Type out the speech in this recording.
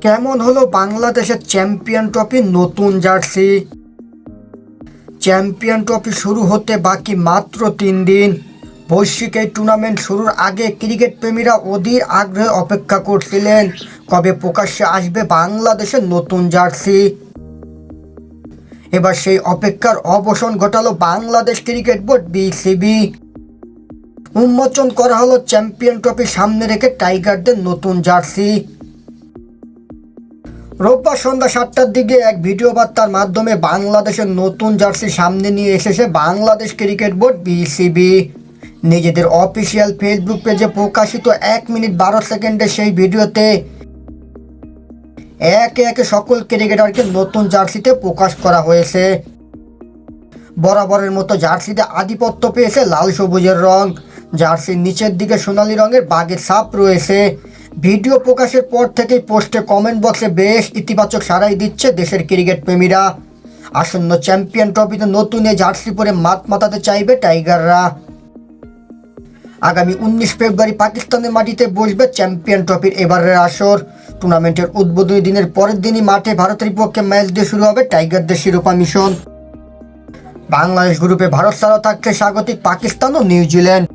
কেমন হলো বাংলাদেশের চ্যাম্পিয়ন ট্রফির নতুন জার্সি? চ্যাম্পিয়ন ট্রফি শুরু হতে বাকি মাত্র 3 দিন। বৈশ্বিক এই টুর্নামেন্ট শুরুর আগে ক্রিকেট প্রেমীরা অধীর আগ্রহে অপেক্ষা করছিলেন কবে প্রকাশ্যে আসবে বাংলাদেশের নতুন জার্সি। এবার সেই অপেক্ষার অবসান ঘটালো বাংলাদেশ ক্রিকেট বোর্ড বিসিবি। উন্মোচন করা হলো চ্যাম্পিয়ন ট্রফি সামনে রেখে টাইগারদের নতুন জার্সি। রোববার সন্ধ্যা 7টার দিকে এক ভিডিও বার্তার মাধ্যমে বাংলাদেশের নতুন জার্সি সামনে নিয়ে এসেছে বাংলাদেশ ক্রিকেট বোর্ড বিসিবি। নিজেদের অফিসিয়াল ফেসবুক পেজে প্রকাশিত 1 মিনিট 12 সেকেন্ডের সেই ভিডিওতে একে একে সকল ক্রিকেটারকে নতুন জার্সিতে প্রকাশ করা হয়েছে। বরাবরের মতো জার্সিতে আধিপত্য পেয়েছে লাল সবুজের রং। জার্সির নিচের দিকে সোনালী রঙের বাঘের ছাপ রয়েছে। ভিডিও প্রকাশের পর থেকেই পোস্টে কমেন্ট বক্সে বেশ ইতিবাচক সাড়াই দিচ্ছে দেশের ক্রিকেট প্রেমীরা। আসন্ন চ্যাম্পিয়ন ট্রফিতে নতুন এই জার্সি পরে মাত মাতাতে চাইবে টাইগাররা। আগামী 19 ফেব্রুয়ারি পাকিস্তানের মাটিতে বসবে চ্যাম্পিয়ন ট্রফির এবারের আসর। টুর্নামেন্টের উদ্বোধনী দিনের পরের দিনই মাঠে ভারতের বিপক্ষে ম্যাচ দিয়ে শুরু হবে টাইগারদের শিরোপা মিশন। বাংলাদেশ গ্রুপে ভারত ছাড়াও থাকছে স্বাগতিক পাকিস্তান ও নিউজিল্যান্ড।